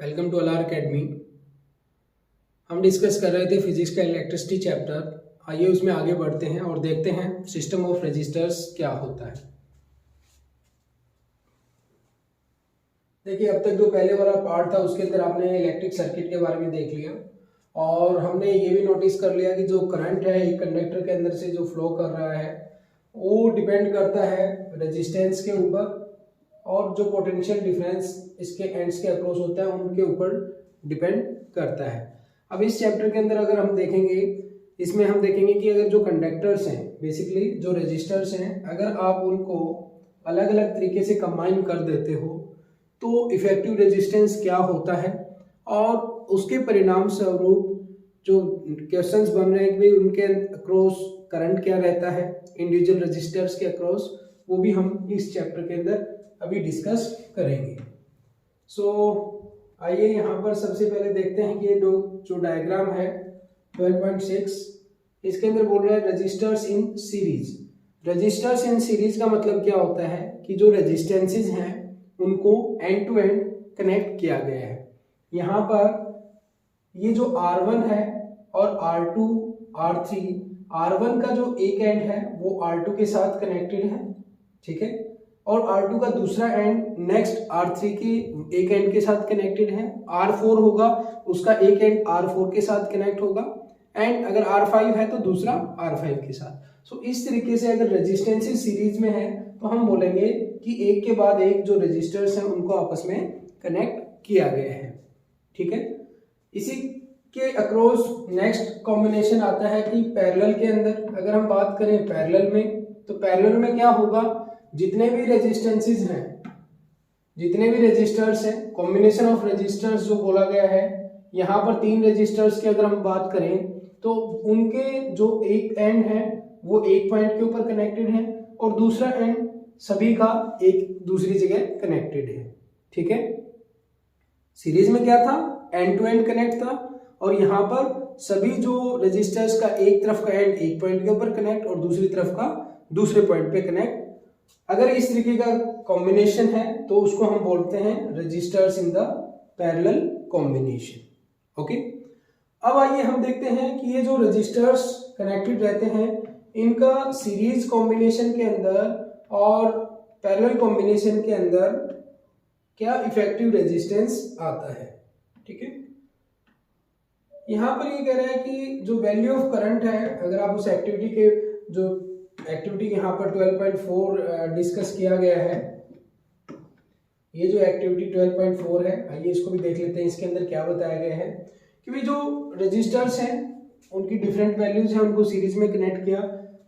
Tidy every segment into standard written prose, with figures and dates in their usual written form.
Welcome to अलार academy. हम discuss कर रहे थे फिजिक्स का इलेक्ट्रिसिटी चैप्टर। आइए उसमें आगे बढ़ते हैं और देखते हैं सिस्टम ऑफ रेजिस्टर्स क्या होता है। देखिए, अब तक जो पहले वाला पार्ट था उसके अंदर आपने इलेक्ट्रिक सर्किट के बारे में देख लिया और हमने ये भी नोटिस कर लिया कि जो करंट है एक कंडक्टर के अंदर से जो फ्लो कर रहा है वो डिपेंड करता है रेजिस्टेंस के ऊपर, और जो पोटेंशियल डिफरेंस इसके एंड्स के अक्रॉस होता है उनके ऊपर डिपेंड करता है। अब इस चैप्टर के अंदर अगर हम देखेंगे, इसमें हम देखेंगे कि अगर जो कंडक्टर्स हैं, बेसिकली जो रेजिस्टर्स हैं, अगर आप उनको अलग अलग तरीके से कंबाइन कर देते हो तो इफेक्टिव रेजिस्टेंस क्या होता है, और उसके परिणाम स्वरूप जो क्वेश्चंस बन रहे हैं कि उनके अक्रॉस करंट क्या रहता है इंडिविजुअल रेजिस्टर्स के अक्रॉस, वो भी हम इस चैप्टर के अंदर अभी डिस्कस करेंगे। आइए यहाँ पर सबसे पहले देखते हैं कि ये जो डायग्राम है 12.6, इसके अंदर बोल रहा है resistors in series. Resistors in series का मतलब क्या होता है कि जो रेजिस्टेंसेस हैं उनको एंड टू एंड कनेक्ट किया गया है। यहाँ पर ये जो R1 है और R2, R3, R1 का जो एक एंड है वो R2 के साथ कनेक्टेड है, ठीक है, और R2 का दूसरा एंड नेक्स्ट R3 के एक एंड के साथ कनेक्टेड है। R4 होगा, उसका एक एंड R4 के साथ कनेक्ट होगा, एंड अगर R5 है तो दूसरा R5 के साथ। इस तरीके से अगर रेजिस्टेंसेस सीरीज में है तो हम बोलेंगे कि एक के बाद एक जो रेजिस्टर्स हैं उनको आपस में कनेक्ट किया गया है, ठीक है। इसी के अक्रॉस नेक्स्ट कॉम्बिनेशन आता है कि पैरेलल के अंदर अगर हम बात करें पैरेलल में, तो पैरेलल में क्या होगा, जितने भी रेजिस्टेंसेस हैं, जितने भी रेजिस्टर्स हैं, कॉम्बिनेशन ऑफ रेजिस्टर्स जो बोला गया है, यहाँ पर 3 रेजिस्टर्स की अगर हम बात करें तो उनके जो एक एंड है वो एक पॉइंट के ऊपर कनेक्टेड है और दूसरा एंड सभी का एक दूसरी जगह कनेक्टेड है, ठीक है। सीरीज में क्या था, एंड टू एंड कनेक्ट था, और यहाँ पर सभी जो रेजिस्टर्स का एक तरफ का एंड एक पॉइंट के ऊपर कनेक्ट और दूसरी तरफ का दूसरे पॉइंट पे कनेक्ट। अगर इस तरीके का कॉम्बिनेशन है तो उसको हम बोलते हैं resistors in the parallel combination, okay. अब आइए हम देखते हैं कि ये जो रेजिस्टर्स कनेक्टेड रहते हैं इनका सीरीज कॉम्बिनेशन के अंदर और पैरेलल कॉम्बिनेशन के अंदर क्या इफेक्टिव रेजिस्टेंस आता है, ठीक है। यहाँ पर ये कह रहा है कि जो वैल्यू ऑफ करंट है, अगर आप उस एक्टिविटी के जो एक्टिविटी यहाँ पर 12.4 डिस्कस किया गया है, ये जो एक्टिविटी 12.4 है, आइए इसको भी देख लेते हैं। इसके अंदर क्या बताया गया है कि जो रेजिस्टर्स हैं उनकी डिफरेंट वैल्यूज हैं, उनको सीरीज में कनेक्ट किया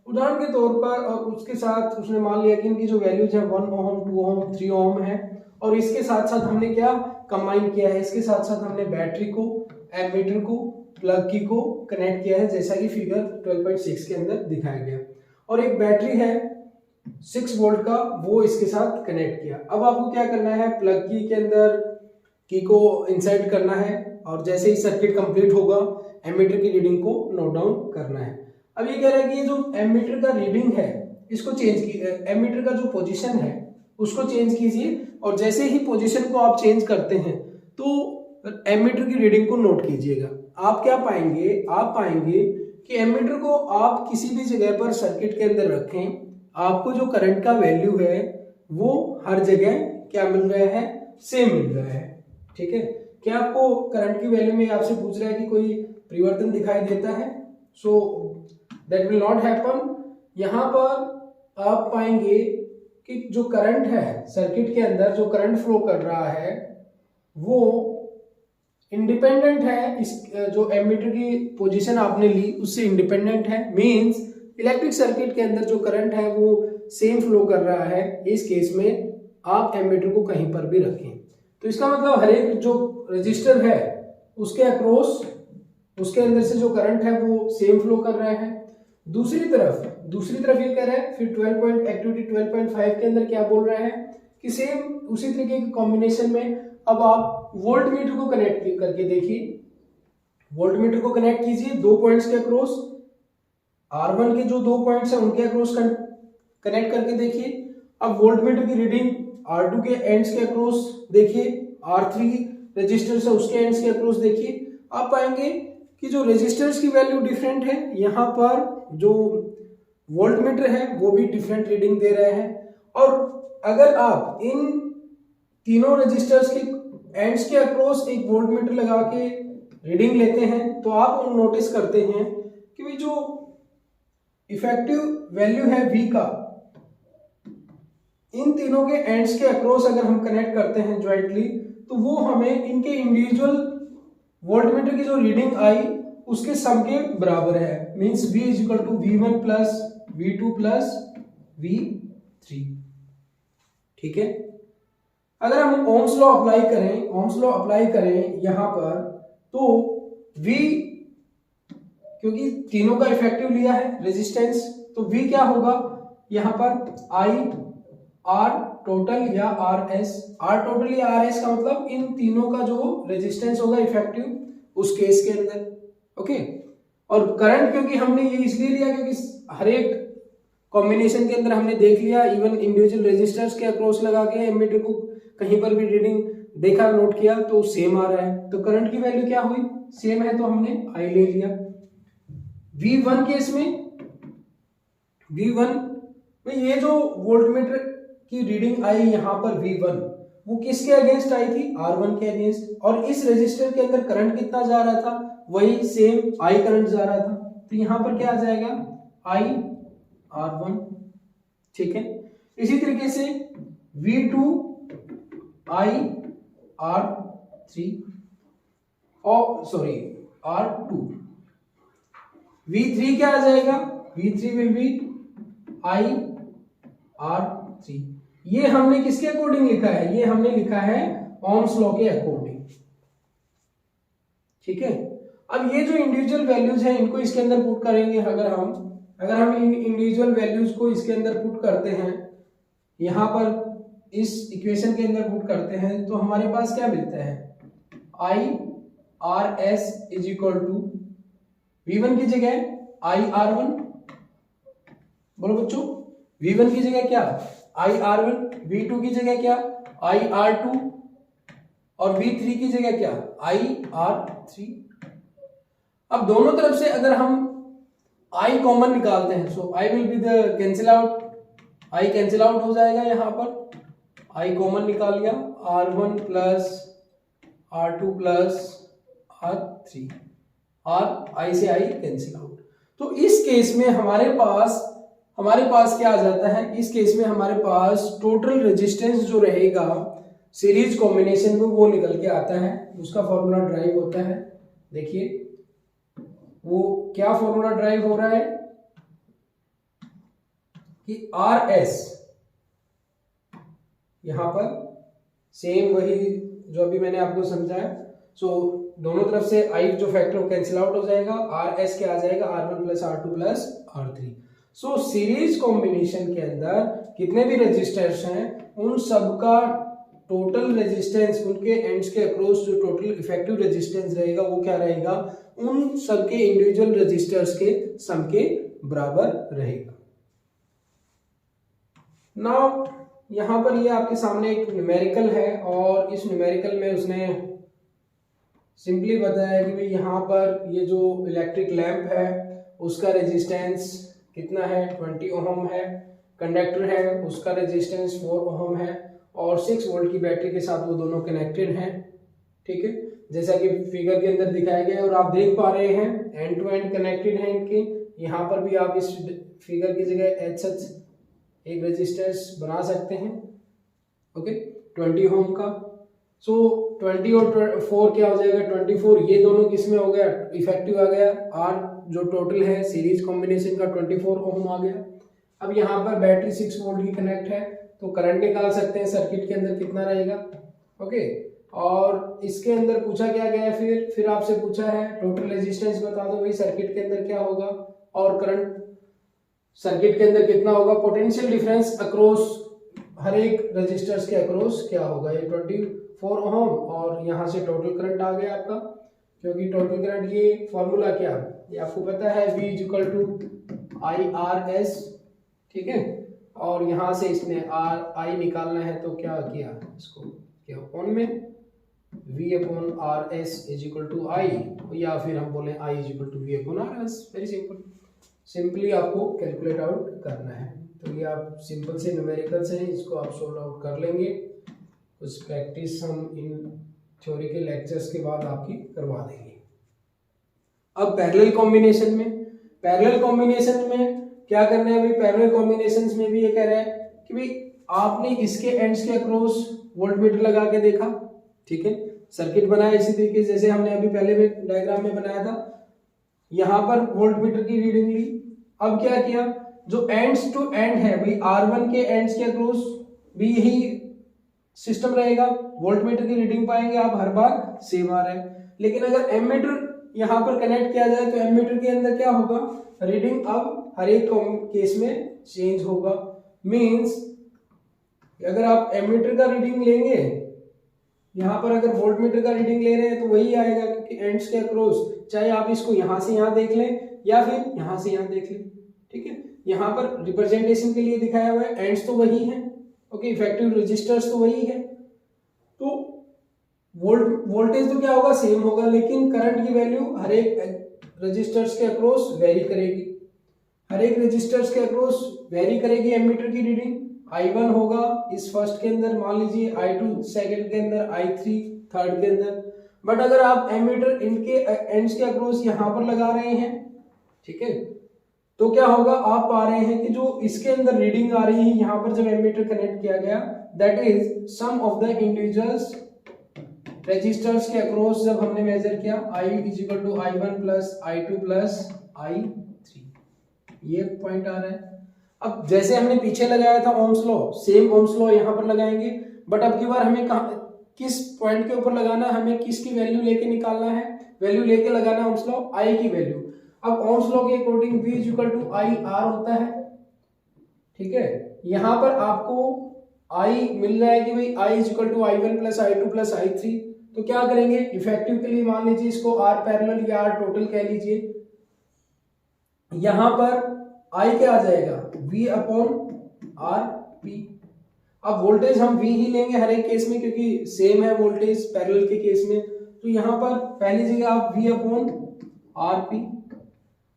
उदाहरण के तौर पर, और उसके साथ उसने मान लिया कि इनकी जो वैल्यूज है 1 ओम, 2 ओम, 3 ओम है, और इसके साथ साथ हमने क्या कंबाइन किया है, इसके साथ साथ हमने बैटरी को, एमीटर को, प्लग की को कनेक्ट किया है, जैसा कि फिगर 12.6 के अंदर दिखाया गया। और एक बैटरी है 6 वोल्ट का, वो इसके साथ कनेक्ट किया। अब आपको क्या करना है, प्लग की के अंदर की को इंसर्ट करना है और जैसे ही सर्किट कंप्लीट होगा एमीटर की रीडिंग को नोट डाउन करना है। अब ये कह रहा है कि ये जो एमीटर का रीडिंग है इसको चेंज कीजिए, एमीटर का जो पोजीशन है उसको चेंज कीजिए, और जैसे ही पोजीशन को आप चेंज करते हैं तो एमीटर की रीडिंग को नोट कीजिएगा। आप क्या पाएंगे, आप पाएंगे कि एमीटर को आप किसी भी जगह पर सर्किट के अंदर रखें, आपको जो करंट का वैल्यू है वो हर जगह क्या मिल रहा है, सेम मिल रहा है, ठीक है। क्या आपको करंट की वैल्यू में आपसे पूछ रहा है कि कोई परिवर्तन दिखाई देता है? So that will not happen. यहाँ पर आप पाएंगे कि जो करंट है सर्किट के अंदर, जो करंट फ्लो कर रहा है वो इंडिपेंडेंट है, इस जो एमीटर की पोजीशन आपने ली उससे इंडिपेंडेंट है। मींस इलेक्ट्रिक सर्किट के अंदर जो करंट है वो सेम फ्लो कर रहा है। इस केस में आप एमीटर को कहीं पर भी रखें तो इसका मतलब हर एक जो रजिस्टर है उसके अक्रॉस, उसके अंदर से जो करंट है वो सेम फ्लो कर रहा है। दूसरी तरफ ये कह रहा है, फिर एक्टिविटी 12.5 के अंदर क्या बोल रहा है कि सेम उसी तरीके के कॉम्बिनेशन में अब आप वोल्ट मीटर को कनेक्ट करके देखिए, वोल्ट मीटर को कनेक्ट कीजिए 2 पॉइंट्स के अक्रॉस, R1 के जो 2 पॉइंट्स हैं उनके अक्रॉस कनेक्ट करके देखिए। अब वोल्ट मीटर की रीडिंग R2 के एंड्स के अक्रॉस देखिए, R3 रेजिस्टेंस है उसके एंड्स के अक्रॉस देखिए, आप पाएंगे कि जो रेजिस्टेंस की वैल्यू डिफरेंट है, यहाँ पर जो वोल्टमीटर है वो भी डिफरेंट रीडिंग दे रहे हैं। और अगर आप इन तीनों रेजिस्टर्स के एंड्स के अक्रॉस एक वोल्टमीटर लगा के रीडिंग लेते हैं तो आप नोटिस करते हैं कि भाई जो इफेक्टिव वैल्यू है V का, इन तीनों के एंड्स के अक्रॉस अगर हम कनेक्ट करते हैं ज्वाइंटली, तो वो हमें इनके इंडिविजुअल वोल्टमीटर की जो रीडिंग आई उसके सम के बराबर है। Means V is equal to V1 plus V2 plus V3। ठीक है, अगर हम ओम्स लॉ अप्लाई करें यहां पर, तो V, क्योंकि तीनों का इफेक्टिव लिया है रेजिस्टेंस, तो V क्या होगा यहां पर I R टोटल या RS। R टोटल या RS का मतलब इन तीनों का जो रेजिस्टेंस होगा इफेक्टिव उस केस के अंदर। ओके, और करंट क्योंकि हमने ये इसलिए लिया क्योंकि हर एक कॉम्बिनेशन के अंदर हमने देख लिया, इवन इंडिविजुअल रेजिस्टर्स के अक्रॉस लगा के एमीटर को कहीं पर भी रीडिंग देखा, नोट किया तो सेम आ रहा है, तो करंट की वैल्यू क्या हुई, सेम है, तो हमने I ले लिया। V1 केस में, V1 में ये जो वोल्टमीटर की रीडिंग आई यहाँ पर V1, वो किसके अगेंस्ट आई थी, R1 के अगेंस्ट, और इस रेजिस्टर के अंदर करंट कितना जा रहा था, वही सेम I करंट जा रहा था, तो यहाँ पर क्या आ जाएगा I R1। ठीक है, इसी तरीके से V2 I R3 और सॉरी R2। V3 क्या आ जाएगा, V3 will be I R3। ये हमने किसके अकॉर्डिंग लिखा है, ये हमने लिखा है ओम्स लॉ के अकॉर्डिंग। ठीक है, अब ये जो इंडिविजुअल वैल्यूज हैं इनको इसके अंदर पुट करेंगे। अगर हम इन इंडिविजुअल वैल्यूज को इसके अंदर पुट करते हैं, यहां पर इस इक्वेशन के अंदर पुट करते हैं, तो हमारे पास क्या मिलता है, I RS is equal to V1 की जगह I R1, बोलो बच्चों, V1 की जगह क्या I R1, V2 की जगह क्या I R2 और V3 की जगह क्या I R3। अब दोनों तरफ से अगर हम I कॉमन निकालते हैं, सो I will be the cancel out, I cancel out हो जाएगा, यहां पर I कॉमन निकाल लिया, R1 plus R2 plus R3, और I से I कैंसिल आउट। तो इस केस में हमारे पास क्या आ जाता है, इस केस में हमारे पास टोटल रेजिस्टेंस जो रहेगा सीरीज कॉम्बिनेशन में वो निकल के आता है, उसका फॉर्मूला ड्राइव होता है। देखिए वो क्या फॉर्मूला ड्राइव हो रहा है कि RS, यहां पर सेम वही जो अभी मैंने आपको समझाया, सो दोनों तरफ से I जो फैक्टर कैंसिल आउट हो जाएगा, RS क्या आ जाएगा R1 plus R2 plus R3। सो सीरीज कॉम्बिनेशन के अंदर कितने भी रेजिस्टर्स हैं उन सब का टोटल रेजिस्टेंस, उनके एंड्स के अक्रॉस जो टोटल इफेक्टिव रेजिस्टेंस रहेगा वो क्या रहेगा, उन सब के इंडिविजुअल रेजिस्टर्स के सम के बराबर रहेगा। नाउ यहां पर ये आपके सामने एक न्यूमेरिकल है, और इस न्यूमेरिकल में उसने सिंपली बताया कि भाई यहाँ पर ये जो इलेक्ट्रिक लैंप है उसका रेजिस्टेंस कितना है, 20 ओम है, कंडक्टर है उसका रेजिस्टेंस 4 ओम है, और 6 वोल्ट की बैटरी के साथ वो दोनों कनेक्टेड हैं। ठीक है, जैसा कि फिगर के अंदर दिखाया गया है, और आप देख पा रहे हैं एंड टू एंड कनेक्टेड है इनके। यहाँ पर भी आप इस फिगर की जगह एच एक रेजिस्टेंस बना सकते हैं, ओके, 20 ओम का। सो 20 और 4 क्या हो जाएगा, 24, ये दोनों किसमें हो गया, इफेक्टिव आ गया, आर जो टोटल है सीरीज कॉम्बिनेशन का 24 ओम आ गया। अब यहाँ पर बैटरी 6 वोल्ट की कनेक्ट है, तो करंट निकाल सकते हैं सर्किट के अंदर कितना रहेगा, ओके। और इसके अंदर पूछा क्या गया है, फिर आपसे पूछा है टोटल रेजिस्टेंस बता दो, वही सर्किट के अंदर क्या होगा, और करंट सर्किट के अंदर कितना होगा, पोटेंशियल डिफरेंस अक्रॉस हर एक रजिस्टर्स के अक्रॉस क्या होगा, ये 24 ओम, और यहाँ से टोटल करंट आ गया आपका, क्योंकि टोटल करंट ये फॉर्मूला क्या ये आपको पता है, V इक्वल टू IRS, ठीक है। और यहाँ से इसने I निकालना है, तो क्या किया, इसको क्या ऑन में V upon r s is equal to I, या फिर हम बोले I is equal to V upon r s. Very simple, simply आपको कैलकुलेट आउट करना है। तो ये आप सिंपल से न्यूमेरिकल्स हैं, इसको आप सोल्व आउट कर लेंगे। कुछ प्रैक्टिस हम इन थ्योरी के लेक्चर्स के बाद आपकी करवा देंगे। अब पैरेलल कॉम्बिनेशन में क्या करना है भाई? पैरेलल कॉम्बिनेशंस में भी ये कह रहा है कि भाई आपने इसके एंड्स के अक्रॉस वोल्टमीटर लगा के देखा, ठीक है, सर्किट बनाया इसी तरीके से जैसे हमने अभी पहले में डायग्राम में बनाया था। यहां पर वोल्टमीटर की रीडिंग ली। अब क्या किया, जो एंड्स टू एंड है भाई, R1 के एंड्स के अक्रॉस भी यही सिस्टम रहेगा, वोल्टमीटर की रीडिंग पाएंगे आप हर बार सेम आ रहा है। लेकिन अगर एमीटर यहां पर कनेक्ट किया जाए तो एमीटर के अंदर क्या होगा, रीडिंग अब हर एक केस में चेंज होगा। मींस अगर आप एमीटर का रीडिंग लेंगे, यहां पर अगर वोल्टमीटर का रीडिंग ले रहे हैं तो वही आएगा, क्योंकि एंड्स के अक्रॉस चाहे आप इसको यहां से यहां देख लें या फिर यहां से यहां देख लें, ठीक है। यहां पर रिप्रेजेंटेशन के लिए दिखाया हुआ है, एंड्स तो वही है, ओके, इफेक्टिव रजिस्टर्स तो वही है, तो वोल्टेज तो क्या होगा, सेम होगा, लेकिन करंट की वैल्यू हर एक रजिस्टर्स के अक्रॉस वेरी करेगी। हर एक रजिस्टर्स के अक्रॉस वेरी करेगी एमीटर की रीडिंग। I1 होगा इस फर्स्ट के अंदर, मान लीजिए I2 सेकंड के अंदर, I3 थर्ड के अंदर। बट अगर आप एमीटर इनके एंड्स के अक्रॉस यहां पर लगा रहे हैं, ठीक है, तो क्या होगा, आप पा रहे हैं कि जो इसके अंदर रीडिंग आ रही है यहां पर जब एमीटर कनेक्ट किया गया, that is sum of the individuals resistors के अक्रॉस जब हमने मेजर किया, I is equal to I1 plus I2 plus I3, ये पॉइंट आ रहा है। अब जैसे हमने पीछे लगाया था Ohm's law, same Ohm's law यहां पर लगाएंगे, बट अब की बार हमें किस पॉइंट के ऊपर लगाना है, हमें किसकी वैल्यू लेके निकालना है, वैल्यू लेके लगाना है ओम्स लॉ I की वैल्यू। अब ओम्स लॉ के according V is equal to IR होता है, ठीक है। यहां पर आपको I मिल रहा है कि भाई I is equal to I1 plus I2 plus I3, तो क्या करेंगे, इफेक्टिव के लिए मान लीजिए इसको R पैरेलल या R टोटल कह लीजिए। यहां पर I क्या आ जाएगा, V अपॉन आर पी। अब वोल्टेज हम V ही लेंगे हर एक केस में, क्योंकि सेम है वोल्टेज पैरेलल के केस में। तो यहां पर पहली जगह आप V upon R P.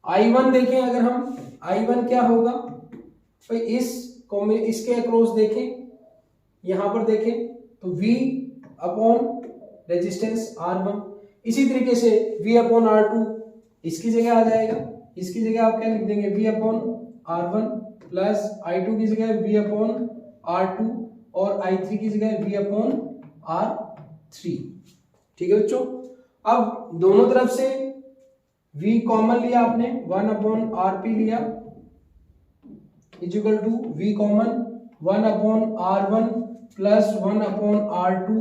I1 देखें, अगर हम I1 क्या होगा भाई, इसके अक्रॉस देखें, यहां पर देखें तो V अपॉन रेजिस्टेंस R1। इसी तरीके से V अपॉन R2 इसकी जगह आ जाएगा, इसकी जगह आप क्या लिख देंगे, V upon R1 plus I2 की जगह V अपॉन R2 और I3 की जगह V अपॉन R3, ठीक है बच्चों। अब दोनों तरफ से V कॉमन लिया आपने, 1 अपॉन RP लिया is equal to V common 1 upon R1 plus 1 upon R2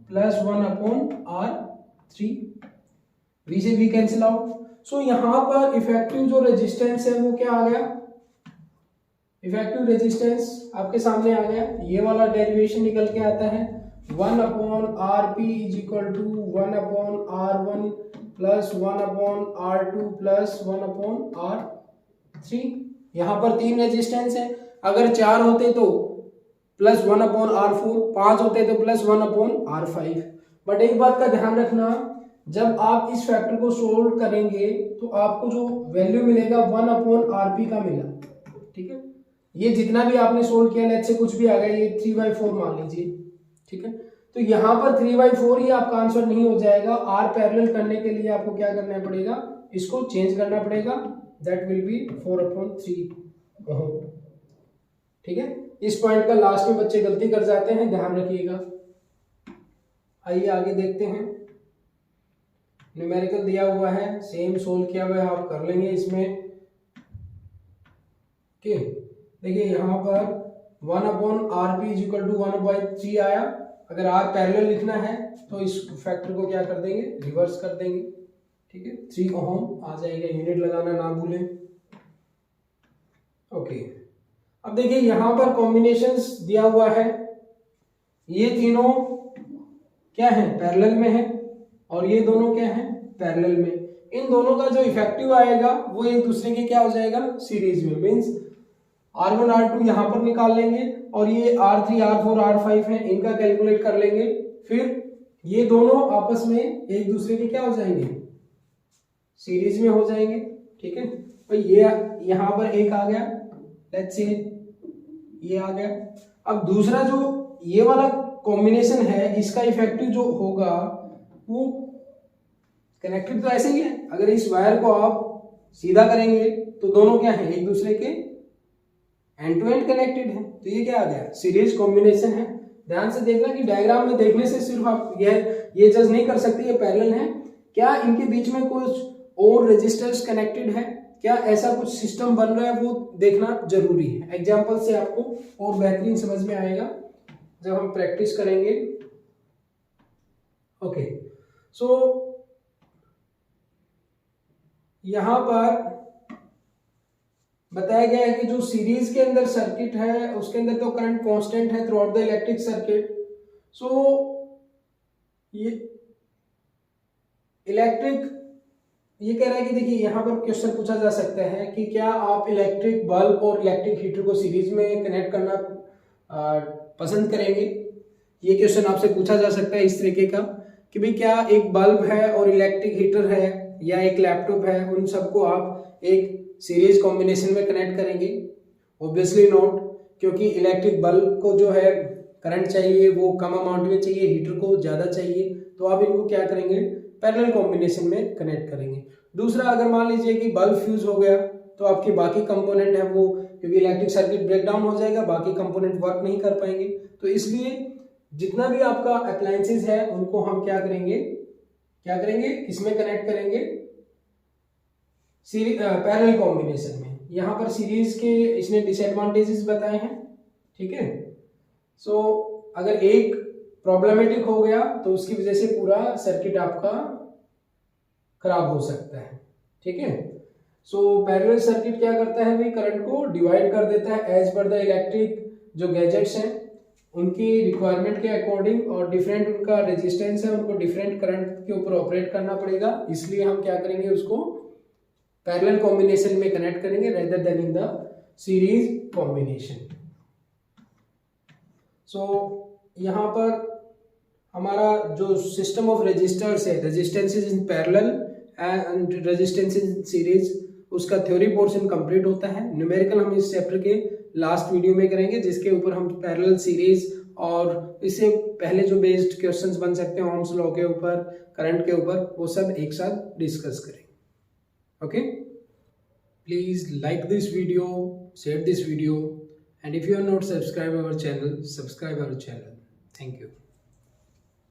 plus 1 upon R3, V से V कैंसिल आउट। सो यहां पर इफेक्टिव जो रेजिस्टेंस है वो क्या आ गया, इफेक्टिव रेजिस्टेंस आपके सामने आ गया। ये वाला डेरिवेशन निकल के आता है 1 upon RP is equal to 1 upon R1 plus 1 upon R2 plus 1 upon R3। यहां पर 3 रेजिस्टेंस है, अगर 4 होते तो प्लस 1 अपॉन R4, 5 होते तो प्लस 1 अपॉन R5। बट एक बात का ध्यान रखना, जब आप इस फैक्टर को सोल्व करेंगे तो आपको जो वैल्यू मिलेगा 1 अपॉन RP का मिला, ठीक है। ये जितना भी आपने सोल्व किया, लेट्स से कुछ भी आ गया, ये 3/4 मान लीजिए, ठीक है। तो यहाँ पर 3/4 ही आपका आंसर नहीं हो जाएगा, R पैरेलल करने के लिए आपको क्या करना पड़ेगा, इसको चेंज करना पड़ेगा, दैट विल बी 4/3, ठीक है। इस पॉइंट का लास्ट में बच्चे गलती कर जाते हैं, ध्यान रखिएगा। आइए आगे देखते हैं। न्यूमेरिकल दिया हुआ है, सेम सोल्व किया हुआ है, आप कर लेंगे इसमें, ओके। देखिए यहाँ पर 1 upon RP is equal to 1/3 आया। अगर R पैरेलल लिखना है तो इस फैक्टर को क्या कर देंगे, रिवर्स कर देंगे, ठीक है। 3 ओम आ जाएगा, यूनिट लगाना ना भूलें, ओके। अब देखिए यहाँ पर कॉम्बिनेशंस दिया हुआ है, ये तीनों क्या है, पैरेलल में है, और ये दोनों क्या है, पैरेलल में। इन दोनों का जो इफेक्टिव आएगा वो एक दूसरे के क्या हो जाएगा, सीरीज में। मींस R1 R2 यहां पर निकाल लेंगे, और ये R3 R4 R5 है, इनका कैलकुलेट कर लेंगे। फिर ये दोनों आपस में एक दूसरे के क्या हो जाएंगे, सीरीज में हो जाएंगे। ठीक है, तो ये यहां पर एक आ गया, लेट्स से ये आ गया। अब दूसरा जो ये वाला कॉम्बिनेशन है, इसका इफेक्टिव जो होगा वो कनेक्टेड तो ऐसे ही है। अगर इस वायर को आप सीधा करेंगे तो दोनों क्या है, एक दूसरे के एंड टू एंड कनेक्टेड है। तो ये क्या आ गया, सीरीज कॉम्बिनेशन है। ध्यान से देखना कि डायग्राम में देखने से सिर्फ आप ये जज नहीं कर सकते ये पैरेलल है, क्या इनके बीच में कुछ और रेजिस्टर्स कनेक्टेड है, क्या ऐसा कुछ सिस्टम बन रहा है, वो देखना जरूरी है। एग्जांपल से आपको और बेहतरीन समझ में आएगा जब हम प्रैक्टिस करेंगे। ओके, सो यहां पर बताया गया है कि जो सीरीज के अंदर सर्किट है उसके अंदर तो करंट कांस्टेंट है throughout the electric circuit. So ये इलेक्ट्रिक, ये कह रहा है कि देखिए यहां पर क्वेश्चन पूछा जा सकता है कि क्या आप इलेक्ट्रिक बल्ब और इलेक्ट्रिक हीटर को सीरीज में कनेक्ट करना पसंद करेंगे। ये क्वेश्चन आपसे पूछा जा सकता है इस तरीके का कि भाई क्या एक बल्ब है और इलेक्ट्रिक हीटर है या एक लैपटॉप है, उन सबको आप एक सीरीज कॉम्बिनेशन में कनेक्ट करेंगे। ऑब्वियसली नॉट, क्योंकि इलेक्ट्रिक बल्ब को जो है करंट चाहिए वो कम अमाउंट में चाहिए, हीटर को ज़्यादा चाहिए, तो आप इनको क्या करेंगे, पैरेलल कॉम्बिनेशन में कनेक्ट करेंगे। दूसरा, अगर मान लीजिए कि बल्ब फ्यूज हो गया तो आपके बाकी कंपोनेंट है वो, क्योंकि इलेक्ट्रिक सर्किट ब्रेक डाउन हो जाएगा, बाकी कंपोनेंट वर्क नहीं कर पाएंगे। तो इसलिए जितना भी आपका अप्लायंसेस है उनको हम क्या करेंगे, किसमें कनेक्ट करेंगे, पैरेलल कॉम्बिनेशन में। यहाँ पर सीरीज के इसने डिसएडवांटेजेस बताए हैं। ठीक है, सो अगर एक प्रॉब्लमेटिक हो गया तो उसकी वजह से पूरा सर्किट आपका खराब हो सकता है। ठीक है, सो पैरेलल सर्किट क्या करता है भाई, करंट को डिवाइड कर देता है एज पर द इलेक्ट्रिक जो गैजेट्स हैं उनकी रिक्वायरमेंट के अकॉर्डिंग, और डिफरेंट उनका रेजिस्टेंस है, उनको डिफरेंट करंट के ऊपर ऑपरेट करना पड़ेगा। इसलिए हम क्या करेंगे, उसको पैरेलल कॉम्बिनेशन में कनेक्ट करेंगे rather than in the series combination. So यहाँ पर हमारा जो सिस्टम ऑफ रेजिस्टर्स है, resistances in parallel and resistances in series, उसका थ्योरी पोर्शन कंप्लीट होता है। न्यूमेरिकल हम इस चैप्टर के लास्ट वीडियो में करेंगे, जिसके ऊपर हम पैरेलल, सीरीज और इससे पहले जो बेस्ड क्वेश्चंस बन सकते हैं ओम्स लॉ के ऊपर, करंट के ऊपर, वो सब एक साथ डिस्कस करेंगे। Okay, please like this video, share this video, and if you are not subscribed our channel, subscribe our channel. Thank you.